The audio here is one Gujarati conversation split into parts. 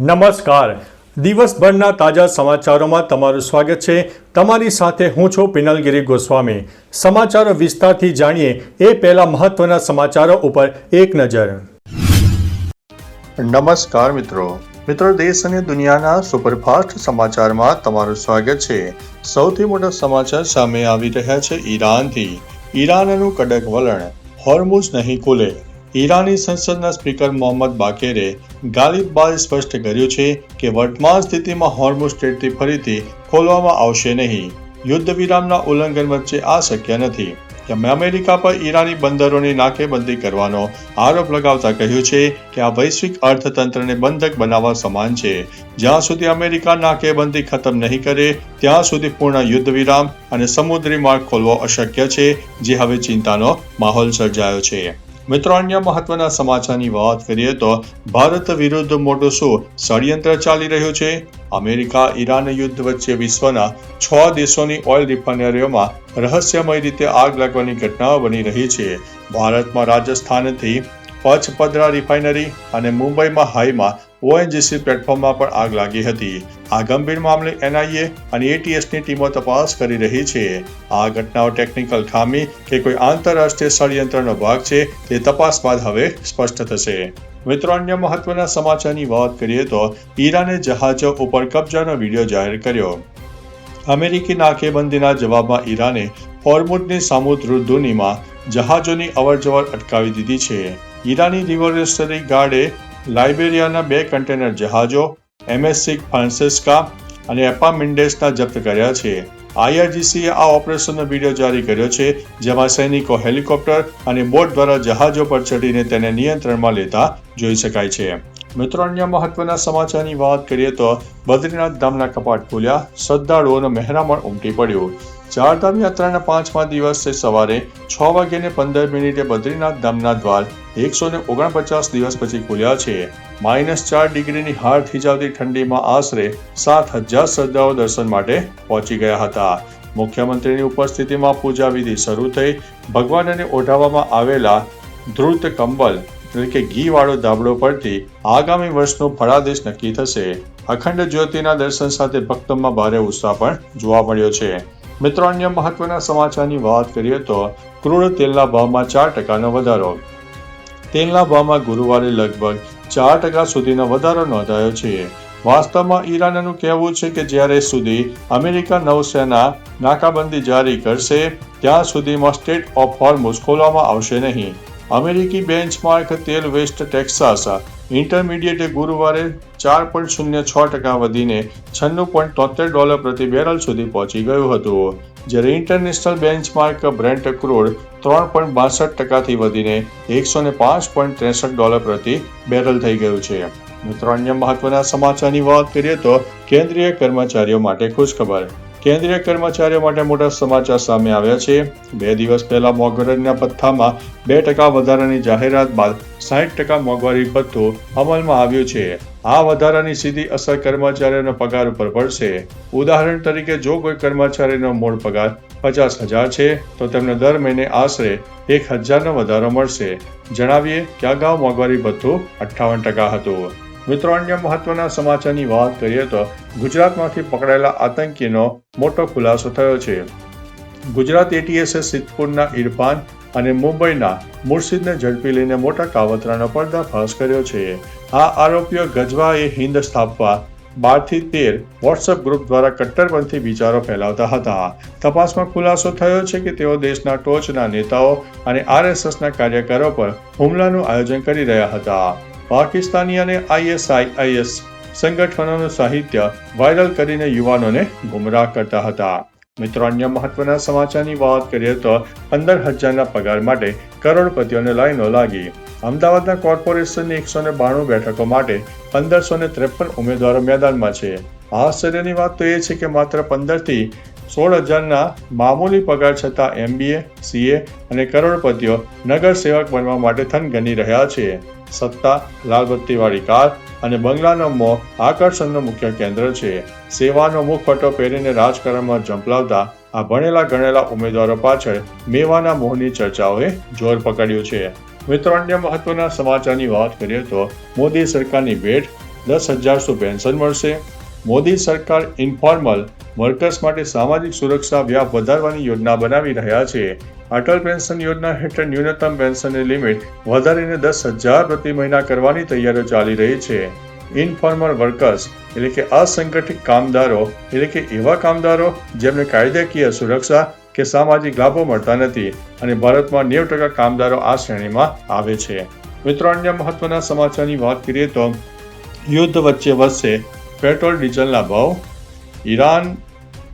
નમસ્કાર. દિવસભરના તાજા સમાચારોમાં તમારું સ્વાગત છે. તમારી સાથે હું છું પિનલગીરી ગોસ્વામી. સમાચારો વિસ્તારથી જાણીએ એ પહેલા મહત્વના સમાચારો ઉપર એક નજર. નમસ્કાર મિત્રો, દેશ અને દુનિયાના સુપરફાસ્ટ સમાચારમાં તમારું સ્વાગત છે. સૌથી મોટા સમાચાર સામે આવી રહ્યા છે ઈરાનથી. ઈરાનનું કડક વલણ, હોર્મુઝ નહીં ખુલે. ઈરાની સંસદના સ્પીકર મોહમ્મદ બાકેરે ગાલિબબાદ સ્પષ્ટ કર્યું છે કે વર્તમાન સ્થિતિમાં હોર્મુઝ સ્ટ્રેટથી ફરીથી ખોલવામાં આવશે નહીં. યુદ્ધ વિરામના ઉલ્લંઘન વચ્ચે આ શક્ય નથી. તેમણે અમેરિકા પર ઈરાની બંદરોની નાકેબંધી કરવાનો આરોપ લગાવતા કહ્યું છે કે આ વૈશ્વિક અર્થતંત્રને બંધક બનાવવા સમાન છે. જ્યાં સુધી અમેરિકા નાકેબંધી ખતમ નહીં કરે ત્યાં સુધી પૂર્ણ યુદ્ધ વિરામ અને સમુદ્રી માર્ગ ખોલવો અશક્ય છે, જે હવે ચિંતાનો માહોલ સર્જાયો છે. મિત્રો, અન્ય મહત્વના સમાચારની વાત કરીએ તો ભારત વિરુદ્ધ મોટું શું ષડયંત્ર ચાલી રહ્યું છે? અમેરિકા ઈરાન યુદ્ધ વચ્ચે વિશ્વના 6 દેશોની ઓઇલ રિફાઇનરીઓમાં રહસ્યમય રીતે આગ લાગવાની ઘટનાઓ બની રહી છે. ભારતમાં રાજસ્થાનથી પચપદરા રિફાઇનરી અને મુંબઈમાં હાઈમાં ONGC પ્લેટફોર્મમાં પણ આગ લાગી હતી. આ ગંભીર મામલે NIA અને ATSની ટીમો તપાસ કરી રહી છે. આ ઘટનાઓ ટેકનિકલ ખામી કે કોઈ આંતરરાષ્ટ્રીય ષડયંત્રનો ભાગ છે તે તપાસ બાદ હવે સ્પષ્ટ થશે. મિત્રો, અન્ય મહત્વના સમાચારની વાત કરીએ તો ઈરાને જહાજો ઉપર કબજાનો વિડીયો જાહેર કર્યો. અમેરિકી નાકેબંધીના જવાબમાં ઈરાને હોર્મુઝની સામુદ્રધુનીમાં જહાજોની અવરજવર અટકાવી દીધી છે. ઈરાની રિવોલ્યુશનરી ગાર્ડે લાઇબેરિયાના 2 કન્ટેનર જહાજો MSC ફ્રાન્સિસ્કા અને એપામિન્ડેસના જપ્ત કર્યા છે. IRGCએ આ ઓપરેશનનો વિડીયો જારી કર્યો છે, જેમાં સૈનિકો હેલિકોપ્ટર અને બોટ દ્વારા જહાજો પર ચઢીને તેને નિયંત્રણમાં લેતા જોઈ શકાય છે. મિત્રો, અન્ય મહત્વના સમાચારની વાત કરીએ તો બદ્રીનાથ ધામના કપાટ ખુલ્યા, શ્રદ્ધાળુઓનો મહેરામણ ઉમટી પડ્યું. ચારધામ યાત્રાના 5મા દિવસે સવારે 6:15 બદ્રીનાથ ધામના દ્વાર 149 દિવસ પછી ખુલ્યા છે. -4 ડિગ્રીની હાડ થીજાવતી ઠંડીમાં આશરે 7,000 શ્રદ્ધાળુઓ દર્શન માટે પહોંચી ગયા હતા. મુખ્યમંત્રીની ઉપસ્થિતિમાં પૂજા વિધિ શરૂ થઈ. ભગવાનને ઓઢાવવામાં આવેલા ધૃત કંબલ એટલે કે ઘીવાળો ધાબળો પરથી આગામી વર્ષનો ફળાદેશ નક્કી થશે. અખંડ જ્યોતિના દર્શન સાથે ભક્તોમાં ભારે ઉત્સાહ પણ જોવા મળ્યો છે. મિત્રો, અન્ય મહત્વના સમાચારની વાત કરીએ તો ક્રૂડ તેલના ભાવમાં 4% વધારો. તેલના ભાવમાં ગુરુવારે લગભગ 4% સુધીનો વધારો નોંધાયો છે. વાસ્તવમાં ઈરાનનું કહેવું છે કે જ્યાં સુધી અમેરિકા નૌસેના નાકાબંધી જારી કરશે ત્યાં સુધીમાં સ્ટ્રેટ ઓફ હોર્મુઝ ખોલવામાં આવશે નહીં. અમેરિકી બેન્ચમાર્ક તેલ વેસ્ટ ટેક્સાસ ઇન્ટરમીડિયેટે ગુરુવારે 4.06% વધીને $96.73 પ્રતિ બેરલ સુધી પહોંચી ગયું હતું, જ્યારે ઇન્ટરનેશનલ બેન્ચમાર્ક બ્રેન્ટ ક્રૂડ 3.62% વધીને $105.63 પ્રતિ બેરલ થઈ ગયું છે. મિત્રો, અન્ય મહત્વના સમાચારની વાત કરીએ તો કેન્દ્રીય કર્મચારીઓ માટે ખુશખબર. કેન્દ્રીય કર્મચારીઓ માટે મોટા સમાચાર સામે આવ્યા છે. 2 દિવસ પહેલા મોંઘવારીના ભથ્થામાં 2% વધારાની જાહેરાત બાદ 60% મોંઘવારી ભથ્થું અમલમાં આવ્યું છે. આ વધારાની સીધી અસર કર્મચારીઓના પગાર ઉપર પડશે. ઉદાહરણ તરીકે, જો કોઈ કર્મચારીનો મૂળ પગાર 50,000 છે તો તેમને દર મહિને આશરે 1,000નો વધારો મળશે. જણાવીએ કે અગાઉ મોંઘવારી ભથ્થું 58% હતું. મિત્રો, અન્ય મહત્વના સમાચારની વાત કરીએ તો ગુજરાતમાંથી પકડાયેલા આતંકીનો મોટો ખુલાસો થયો છે. ગુજરાત ATSએ સિદ્ધપુરના ઇરફાન અને મુંબઈના મુર્શિદને ઝડપી લઈને મોટા કાવતરાનો પર્દાફાશ કર્યો છે. આ આરોપીઓ ગજવા હિંદ સ્થાપવા 12 થી 13 વોટ્સએપ ગ્રુપ દ્વારા કટ્ટરપંથી વિચારો ફેલાવતા હતા. તપાસમાં ખુલાસો થયો છે કે તેઓ દેશના ટોચના નેતાઓ અને RSSના કાર્યકરો પર હુમલાનું આયોજન કરી રહ્યા હતા. પાકિસ્તાની અને ISIS સંગઠનોનું સાહિત્ય વાયરલ કરીને યુવાનોને ગુમરાહ કરતા હતા. મિત્રો, અન્ય મહત્વના સમાચારની વાત કરીએ તો 15,000ના પગાર માટે કરોડપતિઓને લાઈનો લાગી. અમદાવાદના કોર્પોરેશનની 192 બેઠકો માટે 1,553 ઉમેદવારો મેદાનમાં છે. આશ્ચર્યની વાત તો એ છે કે માત્ર 15 થી 16,000ના મામૂલી પગાર છતાં MBA, CA અને કરોડપતિઓ નગર સેવક બનવા માટે થનગની રહ્યા છે. સત્તા, લાલબત્તીવાળી કાર અને બંગલાનો મોહ આકર્ષણનું મુખ્ય કેન્દ્ર છે. સેવાનો મુખવટો પહેરીને રાજકારણમાં ઝંપલાવતા આ ભણેલા ગણેલા ઉમેદવારો પાછળ મેવાના મોહની ચર્ચાઓએ જોર પકડ્યું છે. મિત્રો, અન્ય મહત્વના સમાચારની વાત કરીએ તો મોદી સરકારની ભેટ 10,000 પેન્શન મળશે. મોદી સરકાર ઇન્ફોર્મલ વર્કર્સ માટે સામાજિક સુરક્ષા વ્યાપ વધારવાની યોજના બનાવી રહ્યા છે. અટલ પેન્શન યોજના હેઠળ ન્યૂનતમ પેન્શનની લિમિટ વધારીને 10,000 પ્રતિ મહિના કરવાની તૈયારીઓ ચાલી રહી છે. ઇન્ફોર્મલ વર્કર્સ એટલે કે અસંગઠિત કામદારો એટલે કે એવા કામદારો જેમને કાયદાકીય સુરક્ષા કે સામાજિક લાભો મળતા નથી અને ભારતમાં 90% કામદારો આ શ્રેણીમાં આવે છે. મિત્રો, અન્ય મહત્વના સમાચારની વાત કરીએ તો યુદ્ધ વચ્ચે વધશે પેટ્રોલ ડીઝલના ભાવ. ઈરાન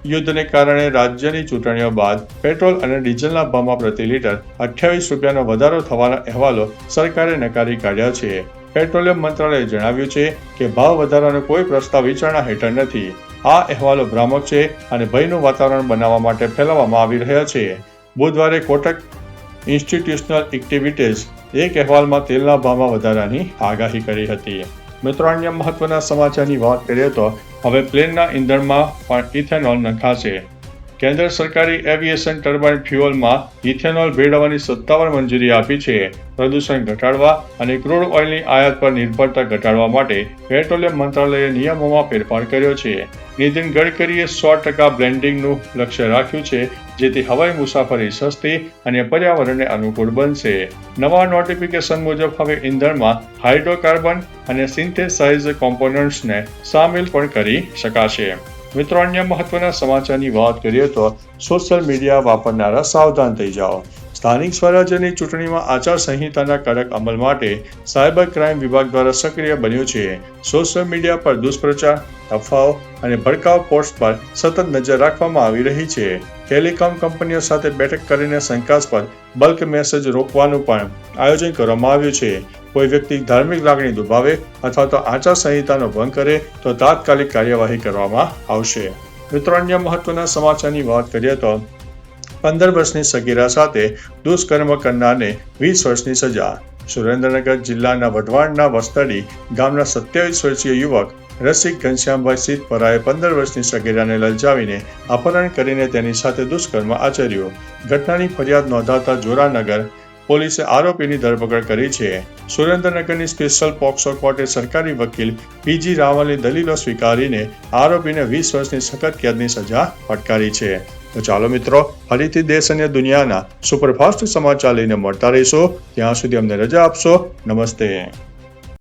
યુદ્ધને કારણે રાજ્યની ચૂંટણીઓ બાદ પેટ્રોલ અને ડીઝલના ભાવમાં પ્રતિ લીટર 28 રૂપિયાનો વધારો થવાના અહેવાલો સરકારે નકારી કાઢ્યા છે. પેટ્રોલિયમ મંત્રાલયે જણાવ્યું છે કે ભાવ વધારાનો કોઈ પ્રસ્તાવ વિચારણા હેઠળ નથી. આ અહેવાલો ભ્રામક છે અને ભયનું વાતાવરણ બનાવવા માટે ફેલાવવામાં આવી રહ્યા છે. બુધવારે કોટક ઇન્સ્ટિટ્યુશનલ એક્ટિવિટીઝ એક અહેવાલમાં તેલના ભાવમાં વધારાની આગાહી કરી હતી. મિત્રો, અન્ય મહત્વના સમાચારની વાત કરીએ તો હવે પ્લેનના ઇંધણમાં પણ ઇથેનોલ નખાશે. કેન્દ્ર સરકારે એવિએશન ટર્બાઇન ફ્યુઅલમાં ઇથેનોલ ભેળવવાની સત્તાવાર મંજૂરી આપી છે. પ્રદૂષણ ઘટાડવા અને ક્રૂડ ઓઇલની આયાત પર નિર્ભરતા ઘટાડવા માટે પેટ્રોલિયમ મંત્રાલયે નિયમોમાં ફેરફાર કર્યો છે. નીતિન ગડકરીએ 100% બ્લેન્ડિંગનું લક્ષ્ય રાખ્યું છે, જેથી હવાઈ મુસાફરી સસ્તી અને પર્યાવરણને અનુકૂળ બનશે. નવા નોટિફિકેશન મુજબ હવે ઇંધણમાં હાઇડ્રોકાર્બન અને સિન્થેસાઇઝ કોમ્પોનન્ટ્સને સામેલ પણ કરી શકાશે. મિત્રો, અન્ય મહત્વના સમાચારની વાત કરીએ તો સોશિયલ મીડિયા વાપરનારા સાવધાન થઈ જાઓ. સ્થાનિક સ્વરાજ્યની ચૂંટણીમાં આચારસંહિતાના કડક અમલ માટે સાયબર ક્રાઇમ વિભાગ દ્વારા સક્રિય બન્યું છે. સોશિયલ મીડિયા પર દુષ્પ્રચાર, અફવાઓ અને ભડકાઉ પોસ્ટ પર સતત નજર રાખવામાં આવી રહી છે. ટેલિકોમ કંપનીઓ સાથે બેઠક કરીને શંકાસ્પદ બલ્ક મેસેજ રોકવાનું પણ આયોજન કરવામાં આવ્યું છે. કોઈ વ્યક્તિ ધાર્મિક લાગણી દુભાવે અથવા તો આચારસંહિતાનો ભંગ કરે તો તાત્કાલિક કાર્યવાહી કરવામાં આવશે. મિત્રો, અન્ય મહત્વના સમાચારની વાત કરીએ તો 15 વર્ષની સગીરા સાથે દુષ્કર્મ કરનારને 20 વર્ષની સજા. સુરેન્દ્રનગર જિલ્લાના વઢવાણના વસ્તડી ગામના 27 વર્ષીય યુવક રસિક ઘનશ્યામભાઈ સિદ્ધપરાએ 15 વર્ષની સગીરાને લલચાવીને અપહરણ કરીને તેની સાથે દુષ્કર્મ આચર્યું. ઘટનાની ફરિયાદ નોંધાતા જોરાનગર પોલીસે આરોપીની ધરપકડ કરી છે. સુરેન્દ્રનગરની સ્પેશિયલ પોક્સો કોર્ટે સરકારી વકીલ પીજી રાવલની દલીલો સ્વીકારીને આરોપીને 20 વર્ષની સખત કેદની સજા ફટકારી છે. તો ચાલો મિત્રો, ફરીથી દેશ અને દુનિયાના સુપરફાસ્ટ સમાચાર લઈને મળતા રહીશો. ત્યાં સુધી અમને રજા આપશો. નમસ્તે.